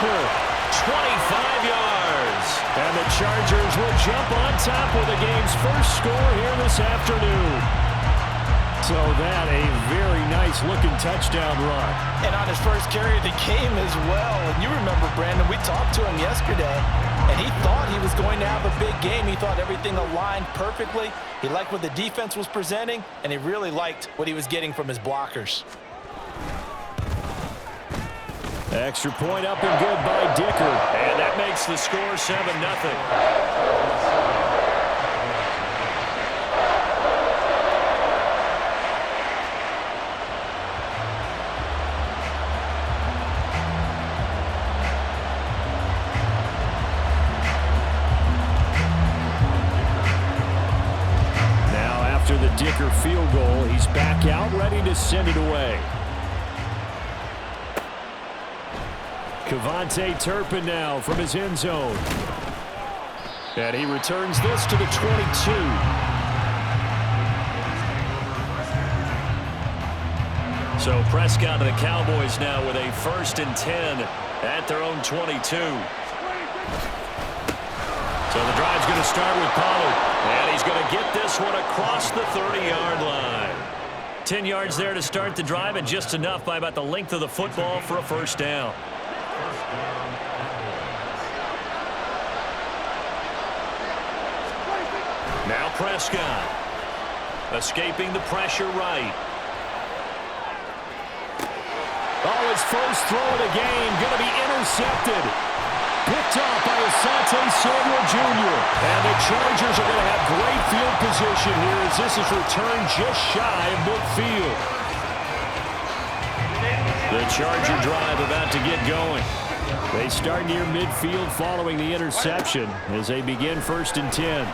Eckler, 25 yards. And the Chargers will jump on top with the game's first score here this afternoon. So that a very nice-looking touchdown run. And on his first carry of the game as well. And you remember, Brandon, we talked to him yesterday, and he thought he was going to have a big game. He thought everything aligned perfectly. He liked what the defense was presenting, and he really liked what he was getting from his blockers. Extra point up and good by Dicker. And that makes the score 7-0. The Dicker field goal. He's back out, ready to send it away. Kevontae Turpin now from his end zone. And he returns this to the 22. So Prescott and the Cowboys now with a 1st and 10 at their own 22. So the drive's going to start with Pollard. And he's going to get this one across the 30-yard line. 10 yards there to start the drive, and just enough by about the length of the football for a first down. Now Prescott. Escaping the pressure right. Oh, his first throw of the game going to be intercepted. Picked off by Asante Samuel Jr. And the Chargers are going to have great field position here as this is returned just shy of midfield. The Charger drive about to get going. They start near midfield following the interception as they begin 1st and 10.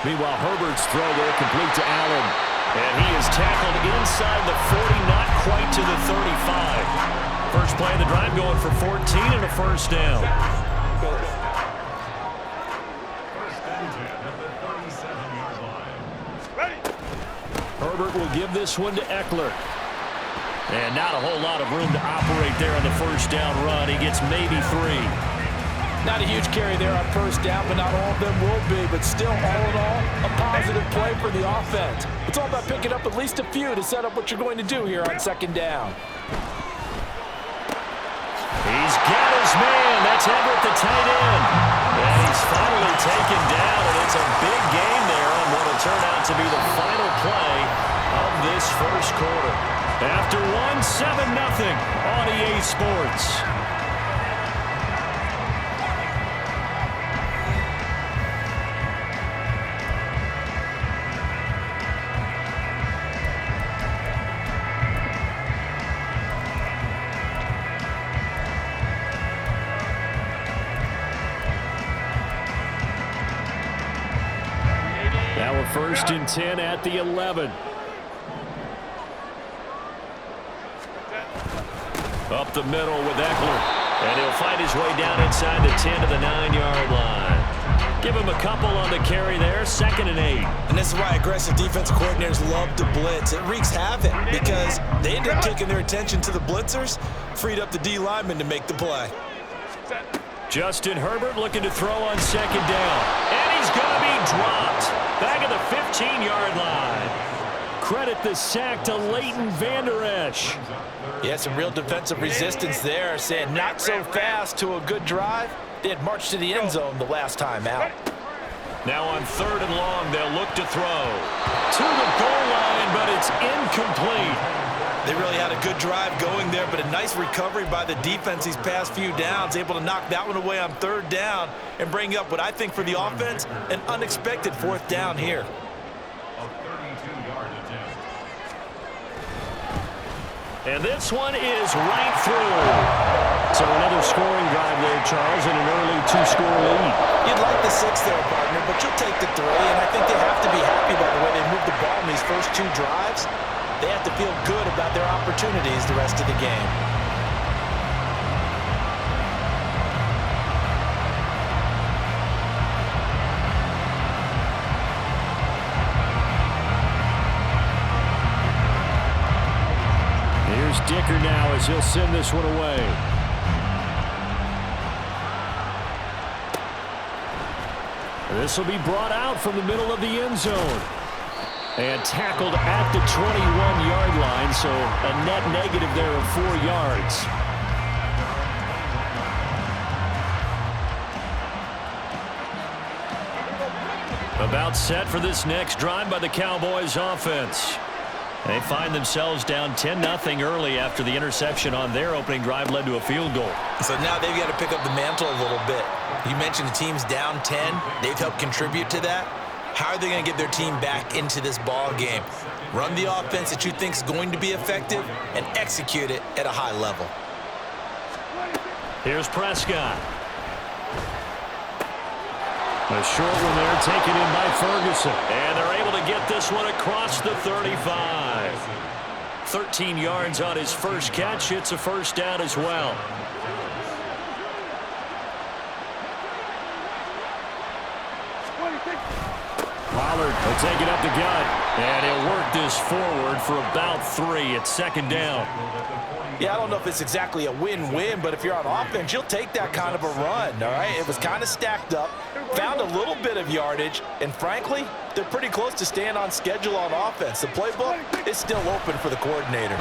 Meanwhile, Herbert's throw there complete to Allen. And he is tackled inside the 40, not quite to the 35. First play of the drive going for 14 and a first down. Herbert will give this one to Eckler. And not a whole lot of room to operate there on the first down run. He gets maybe 3. Not a huge carry there on first down, but not all of them will be. But still, all in all, a positive play for the offense. It's all about picking up at least a few to set up what you're going to do here on 2nd down. He's got his man. That's Everett, the tight end. And he's finally taken down, and it's a big game there on what will turn out to be the final play of this first quarter. After 7-0 on EA Sports. Now a 1st and 10 at the 11. Up the middle with Eckler. And he'll find his way down inside the 10 to the 9-yard line. Give him a couple on the carry there. 2nd and 8. And this is why aggressive defensive coordinators love to blitz. It wreaks havoc because they end up taking their attention to the blitzers, freed up the D lineman to make the play. Justin Herbert looking to throw on 2nd down. And he's going to be dropped. Back at the 15-yard line. Credit the sack to Leighton Vander Esch. Yeah, some real defensive resistance there, saying not so fast to a good drive. They had marched to the end zone the last time out. Now on 3rd and long, they'll look to throw. To the goal line, but it's incomplete. They really had a good drive going there, but a nice recovery by the defense these past few downs, able to knock that one away on 3rd down and bring up what I think for the offense, an unexpected 4th down here. And this one is right through. So another scoring drive there, Charles, and an early 2-score lead. You'd like the 6 there, partner, but you'll take the 3, and I think they have to be happy by the way they moved the ball in these first 2 drives. They have to feel good about their opportunities the rest of the game. Here's Dicker now as he'll send this one away. This will be brought out from the middle of the end zone. And tackled at the 21-yard line, so a net negative there of 4 yards. About set for this next drive by the Cowboys offense. They find themselves down 10-0 early after the interception on their opening drive led to a field goal. So now they've got to pick up the mantle a little bit. You mentioned the team's down 10. They've helped contribute to that. How are they going to get their team back into this ball game? Run the offense that you think is going to be effective and execute it at a high level. Here's Prescott. A short one there taken in by Ferguson. And they're able to get this one across the 35. 13 yards on his first catch. It's a first down as well. Pollard will take it up the gut. And he'll work this forward for about 3. It's second down. Yeah, I don't know if it's exactly a win-win, but if you're on offense, you'll take that kind of a run, all right? It was kind of stacked up, found a little bit of yardage, and frankly, they're pretty close to staying on schedule on offense. The playbook is still open for the coordinator.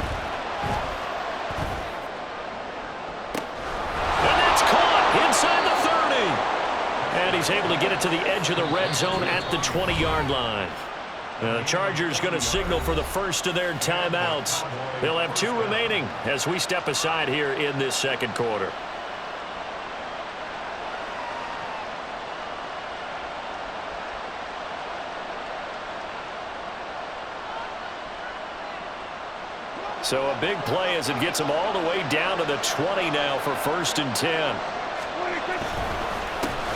And that's caught inside the 30. And he's able to get it to the edge of the red zone at the 20-yard line. The Chargers going to signal for the first of their timeouts. They'll have 2 remaining as we step aside here in this second quarter. So a big play as it gets them all the way down to the 20 now for 1st and 10.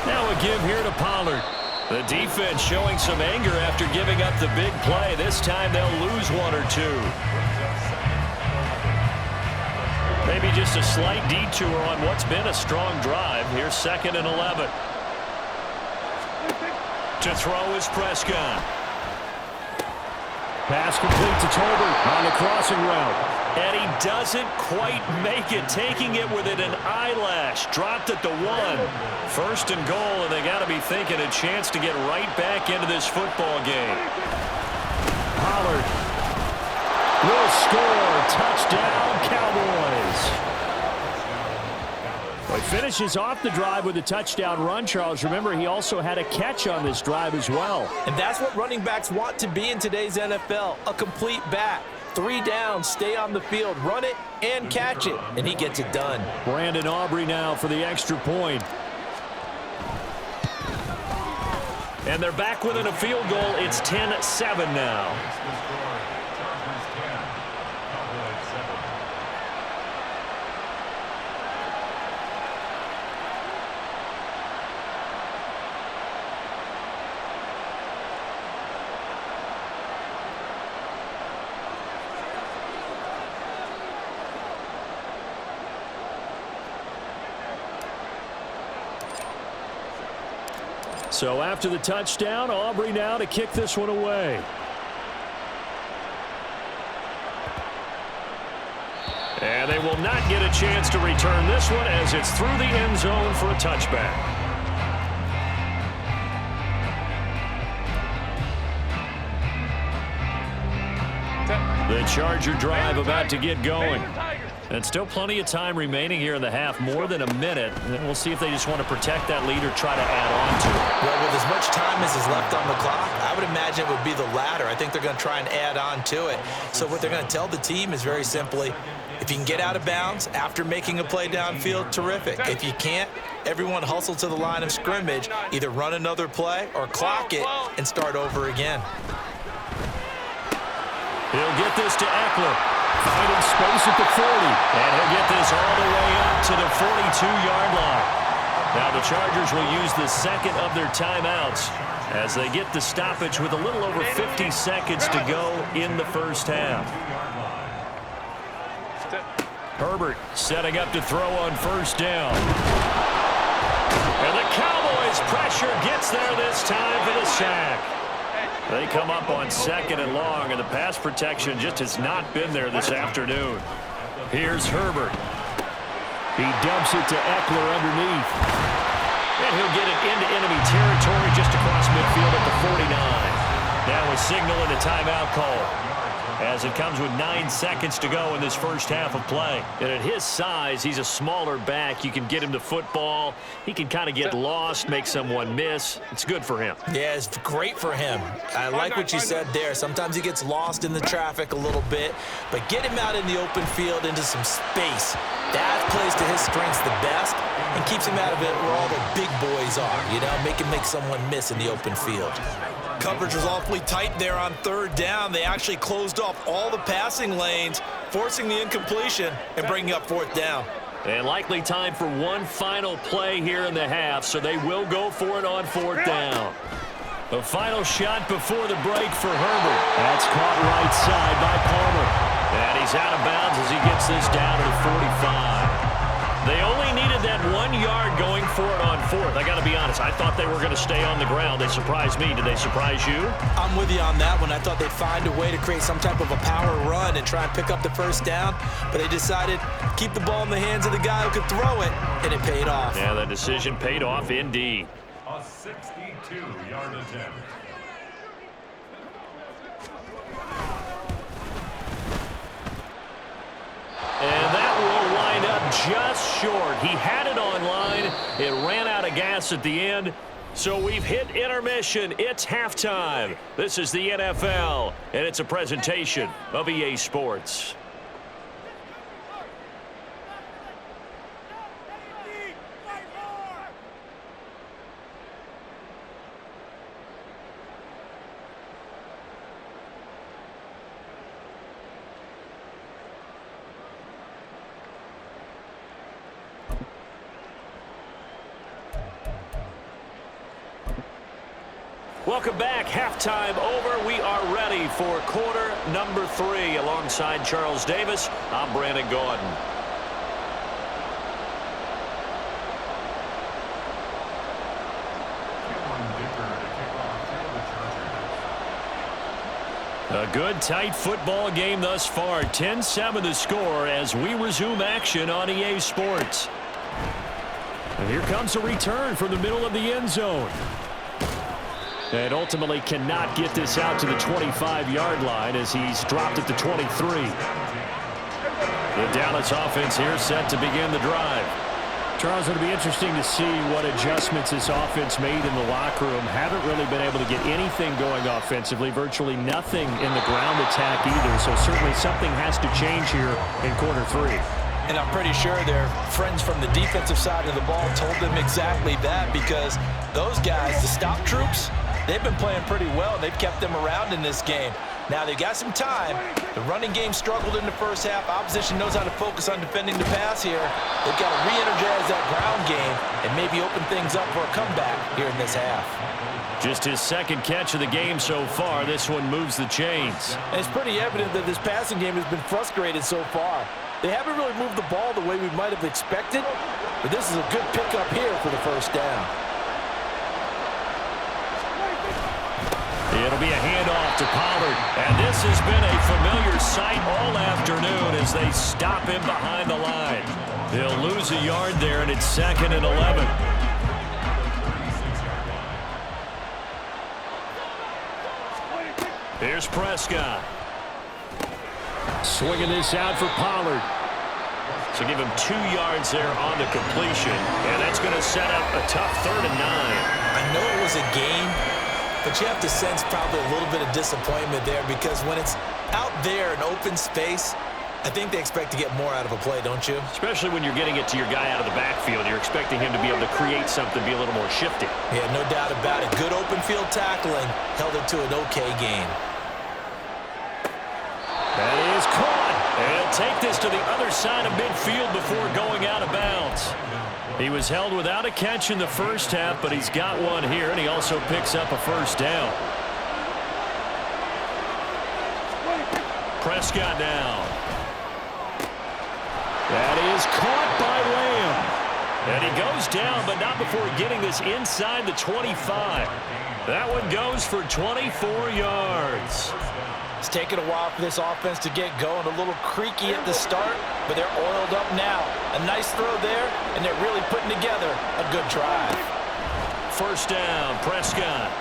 Now a give here to Pollard. The defense showing some anger after giving up the big play. This time they'll lose 1 or 2. Maybe just a slight detour on what's been a strong drive. Here's 2nd and 11. To throw is Prescott. Pass complete to Tolbert on the crossing route. And he doesn't quite make it, taking it within an eyelash. Dropped at the 1. 1st and goal, and they got to be thinking a chance to get right back into this football game. Pollard will score. Touchdown, Cowboys. Well, he finishes off the drive with a touchdown run, Charles. Remember, he also had a catch on this drive as well. And that's what running backs want to be in today's NFL, a complete back. 3 downs, stay on the field, run it, and catch it. And he gets it done. Brandon Aubrey now for the extra point. And they're back within a field goal. It's 10-7 now. So after the touchdown, Aubrey now to kick this one away. And they will not get a chance to return this one as it's through the end zone for a touchback. The Charger drive about to get going. And still plenty of time remaining here in the half, more than a minute. And we'll see if they just want to protect that lead or try to add on to it. Well, with as much time as is left on the clock, I would imagine it would be the latter. I think they're going to try and add on to it. So what they're going to tell the team is very simply, if you can get out of bounds after making a play downfield, terrific. If you can't, everyone hustle to the line of scrimmage, either run another play or clock it and start over again. He'll get this to Eckler. Finding space at the 40. And he'll get this all the way up to the 42-yard line. Now the Chargers will use the second of their timeouts as they get the stoppage with a little over 50 seconds to go in the first half. Herbert setting up to throw on 1st down. And the Cowboys' pressure gets there this time for the sack. They come up on 2nd and long, and the pass protection just has not been there this afternoon. Here's Herbert. He dumps it to Eckler underneath. And he'll get it into enemy territory just across midfield at the 49. Now a signal and a timeout call, as it comes with 9 seconds to go in this first half of play. And at his size, he's a smaller back. You can get him the football. He can kind of get lost, make someone miss. It's good for him. Yeah, it's great for him. I like what you said there. Sometimes he gets lost in the traffic a little bit, but get him out in the open field into some space. That plays to his strengths the best and keeps him out of it where all the big boys are, you know, make someone miss in the open field. Coverage was awfully tight there on third down. They actually closed off all the passing lanes, forcing the incompletion and bringing up fourth down. And likely time for one final play here in the half, so they will go for it on fourth down. The final shot before the break for Herbert. That's caught right side by Palmer. And he's out of bounds as he gets this down to the 45. They only needed that 1 yard going for it on fourth. I got to be honest, I thought they were going to stay on the ground. They surprised me. Did they surprise you? I'm with you on that one. I thought they'd find a way to create some type of a power run and try and pick up the first down, but they decided to keep the ball in the hands of the guy who could throw it, and it paid off. Yeah, the decision paid off indeed. A 62-yard attempt. And that will line up just short. He had it on line. It ran out of gas at the end. So we've hit intermission. It's halftime. This is the NFL, and it's a presentation of EA Sports. Welcome back. Halftime over. We are ready for quarter number 3. Alongside Charles Davis, I'm Brandon Gaudin. A good, tight football game thus far. 10-7 the score as we resume action on EA Sports. And here comes a return from the middle of the end zone. And ultimately cannot get this out to the 25-yard line as he's dropped at the 23. The Dallas offense here set to begin the drive. Charles, it'll be interesting to see what adjustments this offense made in the locker room. Haven't really been able to get anything going offensively, virtually nothing in the ground attack either. So certainly something has to change here in quarter 3. And I'm pretty sure their friends from the defensive side of the ball told them exactly that, because those guys, the stop troops, they've been playing pretty well. They've kept them around in this game. Now they've got some time. The running game struggled in the first half. Opposition knows how to focus on defending the pass here. They've got to re-energize that ground game and maybe open things up for a comeback here in this half. Just his second catch of the game so far. This one moves the chains. And it's pretty evident that this passing game has been frustrated so far. They haven't really moved the ball the way we might have expected, but this is a good pickup here for the first down. It'll be a handoff to Pollard. And this has been a familiar sight all afternoon as they stop him behind the line. They'll lose a yard there, and it's 2nd and 11. Here's Prescott. Swinging this out for Pollard. So give him 2 yards there on the completion. And that's going to set up a tough 3rd and 9. I know it was a game, but you have to sense probably a little bit of disappointment there, because when it's out there in open space, I think they expect to get more out of a play, don't you? Especially when you're getting it to your guy out of the backfield. You're expecting him to be able to create something, be a little more shifty. Yeah, no doubt about it. Good open field tackling held it to an okay game. That is caught. And he'll take this to the other side of midfield before going out of bounds. He was held without a catch in the first half, but he's got one here, and he also picks up a first down. Prescott now. That is caught by Lamb. And he goes down, but not before getting this inside the 25. That one goes for 24 yards. It's taken a while for this offense to get going. A little creaky at the start, but they're oiled up now. A nice throw there, and they're really putting together a good drive. first down. Prescott.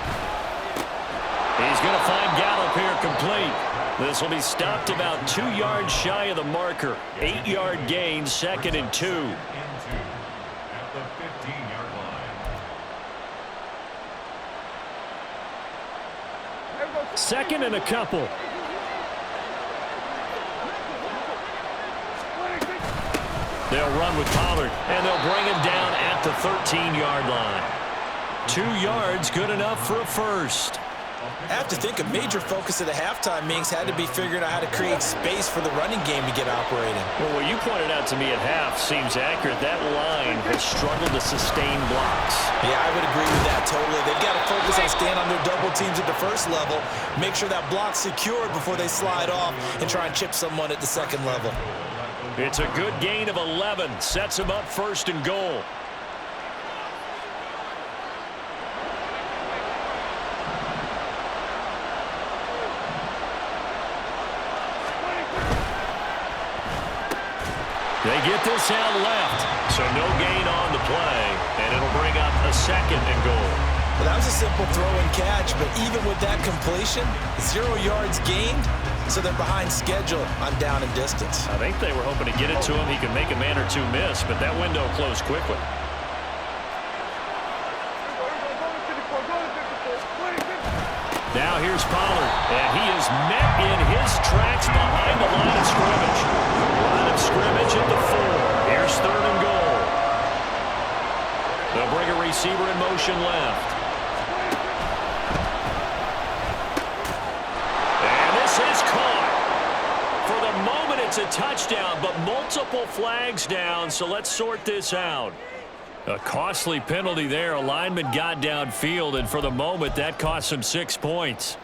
He's going to find Gallup here complete. This will be stopped about 2 yards shy of the marker. 8-yard gain, 2nd and 2. At the 15-yard line. 2nd and a couple. They'll run with Pollard, and they'll bring him down at the 13-yard line. 2 yards, good enough for a first. I have to think a major focus of the halftime meetings had to be figuring out how to create space for the running game to get operating. Well, what you pointed out to me at half seems accurate. That line has struggled to sustain blocks. Yeah, I would agree with that totally. They've got to focus on staying on their double teams at the first level, make sure that block's secured before they slide off and try and chip someone at the second level. It's a good gain of 11. Sets him up 1st and goal. They get this out left, so no gain on the play, and it'll bring up a 2nd and goal. Well, that was a simple throw and catch, but even with that completion, 0 yards gained, so they're behind schedule on down and distance. I think they were hoping to get it to him. He could make a man or two miss, but that window closed quickly. Now here's Pollard, and he is met in his tracks behind the line of scrimmage. Line of scrimmage at the 4. Here's 3rd and goal. They'll bring a receiver in motion left. And this is caught. For the moment, it's a touchdown, but multiple flags down, so let's sort this out. A costly penalty there. A lineman got downfield, and for the moment, that cost him 6 points.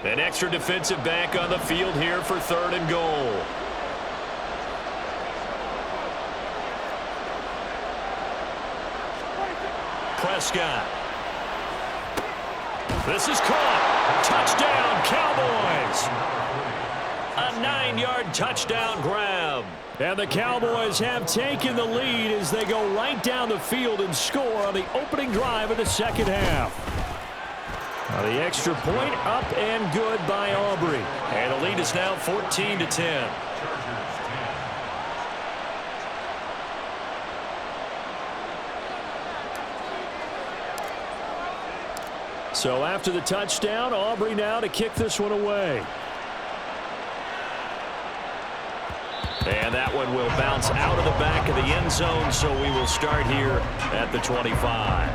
An extra defensive back on the field here for 3rd and goal. Prescott. This is caught. Touchdown, Cowboys. A 9-yard touchdown grab. And the Cowboys have taken the lead as they go right down the field and score on the opening drive of the second half. Now the extra point up and good by Aubrey. And the lead is now 14-10. So after the touchdown, Aubrey now to kick this one away. And that one will bounce out of the back of the end zone, so we will start here at the 25.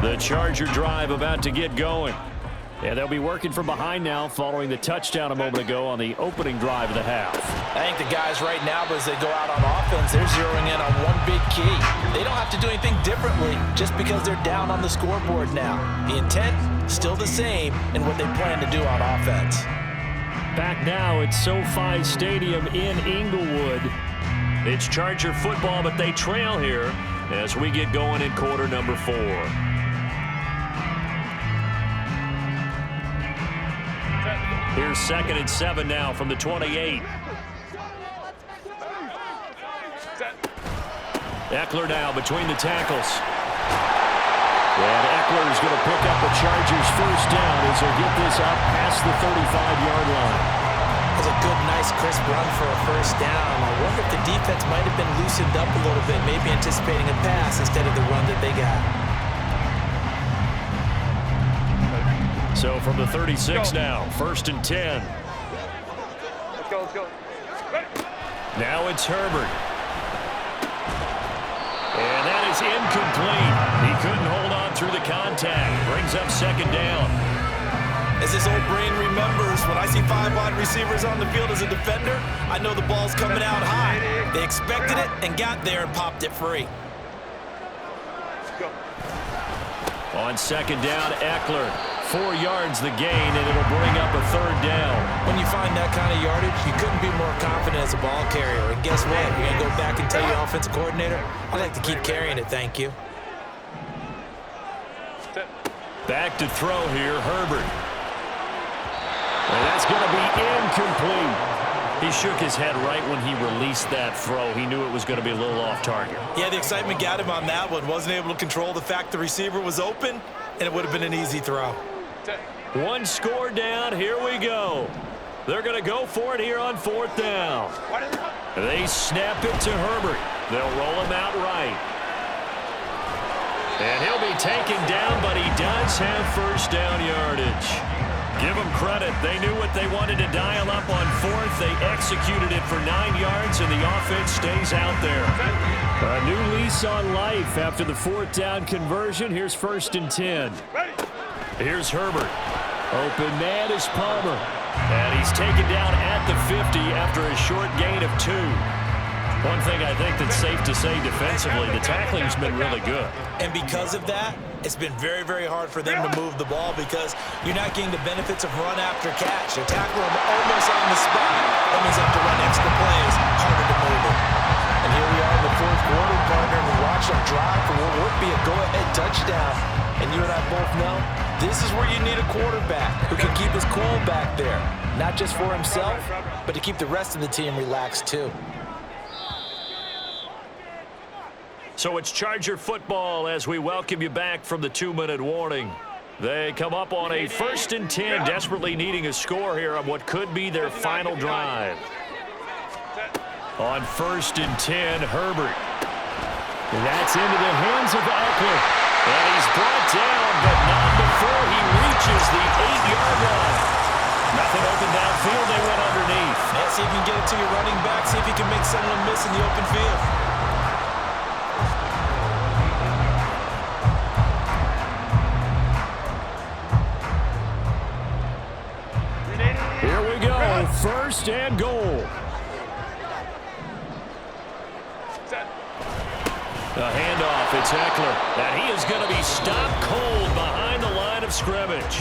The Charger drive about to get going. And they'll be working from behind now following the touchdown a moment ago on the opening drive of the half. I think the guys right now, as they go out on offense, they're zeroing in on one big key. They don't have to do anything differently just because they're down on the scoreboard now. The intent, still the same in what they plan to do on offense. Back now at SoFi Stadium in Inglewood. It's Charger football, but they trail here as we get going in quarter number 4. Here's 2nd and 7 now from the 28. Eckler now between the tackles. And Eckler is going to pick up the Chargers' first down as they get this up past the 35-yard line. That's a good, nice, crisp run for a first down. I wonder if the defense might have been loosened up a little bit, maybe anticipating a pass instead of the run that they got. So from the 36 now, 1st and 10. Let's go. Ready? Now it's Herbert. And that is incomplete. He couldn't hold on through the contact. Brings up 2nd down. As this old brain remembers, when I see 5 wide receivers on the field as a defender, I know the ball's coming out high. They expected it and got there and popped it free. Let's go. On second down, Eckler. 4 yards the gain, and it'll bring up a third down. When you find that kind of yardage, you couldn't be more confident as a ball carrier. And guess what? You're going to go back and tell your offensive coordinator, I'd like to keep carrying it, thank you. Back to throw here, Herbert. And that's going to be incomplete. He shook his head right when he released that throw. He knew it was going to be a little off target. Yeah, the excitement got him on that one. Wasn't able to control the fact the receiver was open, and it would have been an easy throw. 1 score down. Here we go. They're going to go for it here on 4th down. They snap it to Herbert. They'll roll him out right. And he'll be taken down, but he does have first down yardage. Give them credit. They knew what they wanted to dial up on 4th. They executed it for 9 yards, and the offense stays out there. A new lease on life after the 4th down conversion. Here's 1st and 10. Here's Herbert. Open man is Palmer. And he's taken down at the 50 after a short gain of 2. One thing I think that's safe to say defensively, the tackling's been really good. And because of that, it's been very, very hard for them to move the ball because you're not getting the benefits of run after catch. They're tackling them almost on the spot. That means they have to run extra plays, harder to move it. And here we are in the 4th quarter, partner, and we watch our drive for what would be a go-ahead touchdown. And you and I both know this is where you need a quarterback who can keep his cool back there. Not just for himself, but to keep the rest of the team relaxed too. So it's Charger football as we welcome you back from the 2-minute warning. They come up on a 1st and 10, desperately needing a score here on what could be their final drive. On 1st and 10, Herbert. That's into the hands of Eckler. And he's brought down, but not before he reaches the 8-yard line. Nothing open downfield, they went underneath. Yeah, see if you can get it to your running back, see if you can make someone miss in the open field. Here we go, 1st and goal. A handoff, it's Eckler, and he is going to be stopped cold behind the line of scrimmage.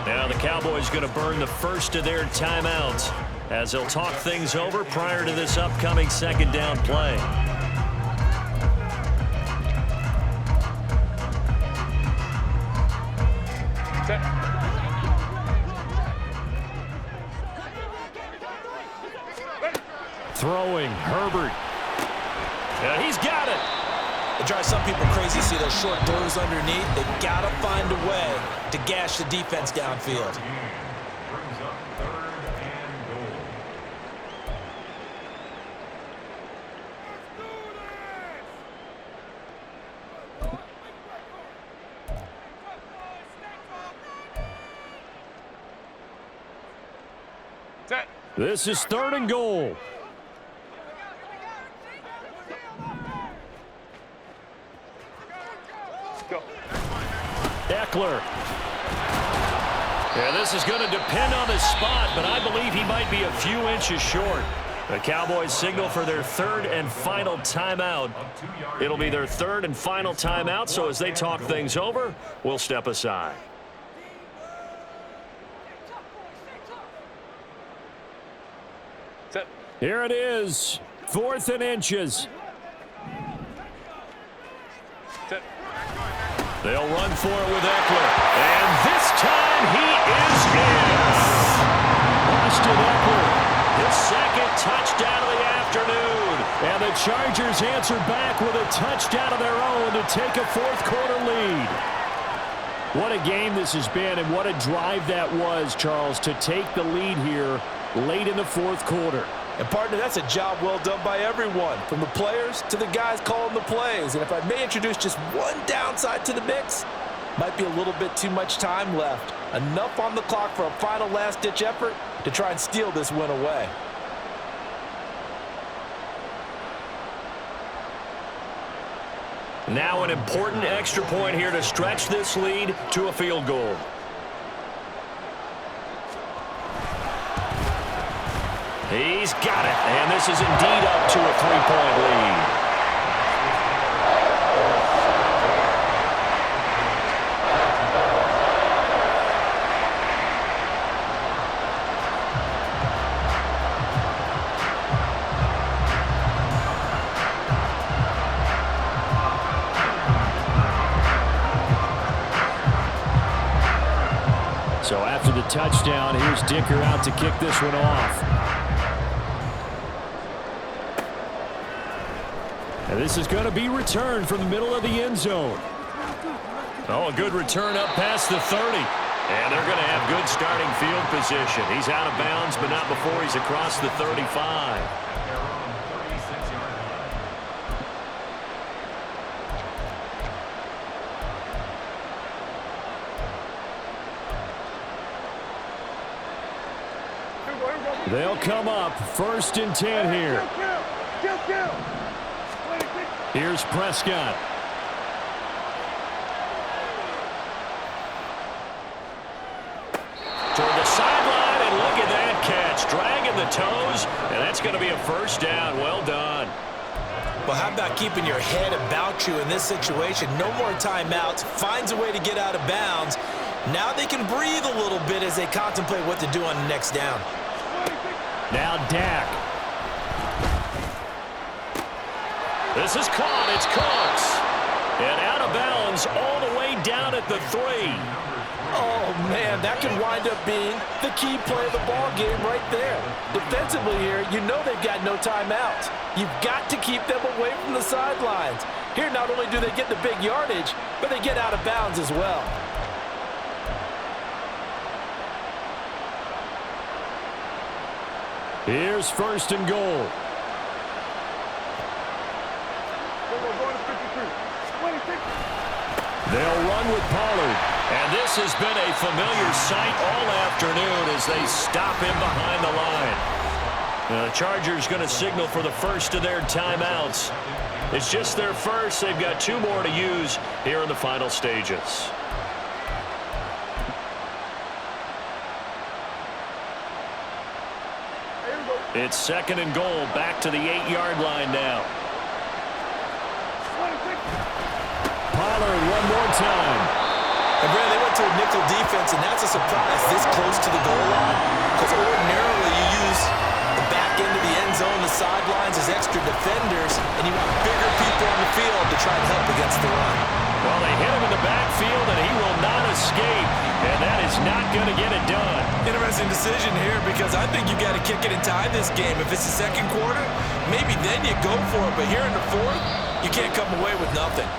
Now the Cowboys going to burn the first of their timeouts as they'll talk things over prior to this upcoming 2nd down play. Throwing, Herbert. And he's got it. It drives some people crazy to see those short throws underneath. They've got to find a way to gash the defense downfield. Brings up 3rd and goal. This is 3rd and goal. Eckler. Yeah, this is going to depend on the spot, but I believe he might be a few inches short. The Cowboys signal for their 3rd and final timeout. It'll be their 3rd and final timeout, so as they talk things over, we'll step aside. Here it is, 4th and inches. They'll run for it with Eckler. And this time he is in. Austin Eckler, his 2nd touchdown of the afternoon. And the Chargers answer back with a touchdown of their own to take a 4th quarter lead. What a game this has been, and what a drive that was, Charles, to take the lead here late in the 4th quarter. And, partner, that's a job well done by everyone, from the players to the guys calling the plays. And if I may introduce just one downside to the mix, might be a little bit too much time left. Enough on the clock for a final last-ditch effort to try and steal this win away. Now an important extra point here to stretch this lead to a field goal. He's got it, and this is indeed up to a 3-point lead. So after the touchdown, here's Dicker out to kick this one off. And this is going to be returned from the middle of the end zone. Oh, a good return up past the 30. And they're going to have good starting field position. He's out of bounds, but not before he's across the 35. They'll come up 1st and 10 here. Here's Prescott. Toward the sideline, and look at that catch. Dragging the toes, and that's going to be a 1st down. Well done. Well, how about keeping your head about you in this situation? No more timeouts. Finds a way to get out of bounds. Now they can breathe a little bit as they contemplate what to do on the next down. Now Dak. This is caught. It's Cooks. And out of bounds all the way down at the 3. Oh, man, that could wind up being the key play of the ball game right there. Defensively here, you know they've got no timeouts. You've got to keep them away from the sidelines. Here, not only do they get the big yardage, but they get out of bounds as well. Here's 1st and goal. They'll run with Pollard. And this has been a familiar sight all afternoon as they stop him behind the line. The Chargers going to signal for the first of their timeouts. It's just their first. They've got 2 more to use here in the final stages. It's 2nd and goal, back to the 8-yard line now. Pollard one more time. And Brad, they went to a nickel defense, and that's a surprise this close to the goal line. Because ordinarily you use the back end of the end zone, the sidelines as extra defenders, and you want bigger people on the field to try and help against the run. Well, they hit him in the backfield, and he will not escape. And that is not going to get it done. Interesting decision here because I think you got to kick it and tie this game. If it's the 2nd quarter, maybe then you go for it. But here in the 4th, you can't come away with nothing.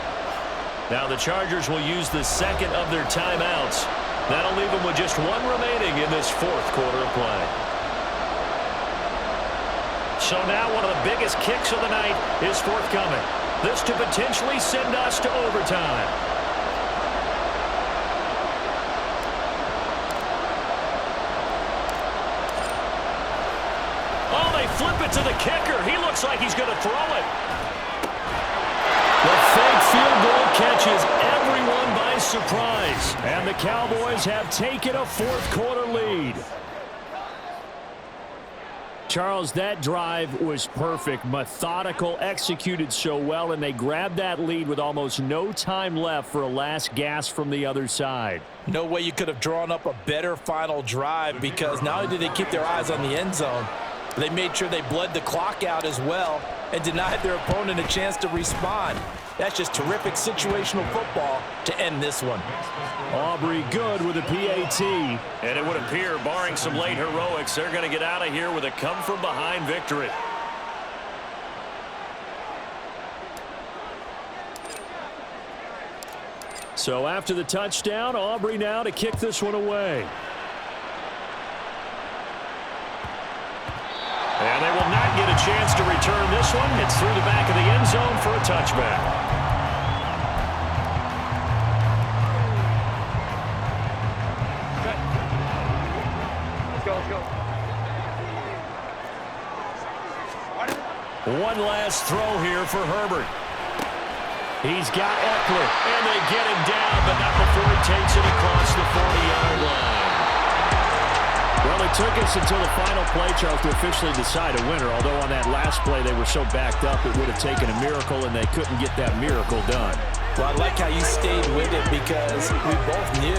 Now the Chargers will use the 2nd of their timeouts. That'll leave them with just 1 remaining in this 4th quarter of play. So now one of the biggest kicks of the night is forthcoming. This to potentially send us to overtime. Oh, they flip it to the kicker. He looks like he's going to throw it. The fake field goal catches everyone by surprise. And the Cowboys have taken a 4th quarter lead. Charles, that drive was perfect, methodical, executed so well, and they grabbed that lead with almost no time left for a last gasp from the other side. No way you could have drawn up a better final drive because not only did they keep their eyes on the end zone, they made sure they bled the clock out as well and denied their opponent a chance to respond. That's just terrific situational football to end this one. Aubrey good with a PAT. And it would appear, barring some late heroics, they're going to get out of here with a come-from-behind victory. So after the touchdown, Aubrey now to kick this one away. And they will not get a chance to return this one. It's through the back of the end zone for a touchback. One last throw here for Herbert. He's got Eckler, and they get him down, but not before he takes it across the 40-yard line. Well, it took us until the final play, Charles, to officially decide a winner, although on that last play they were so backed up it would have taken a miracle, and they couldn't get that miracle done. Well, I like how you stayed with it because we both knew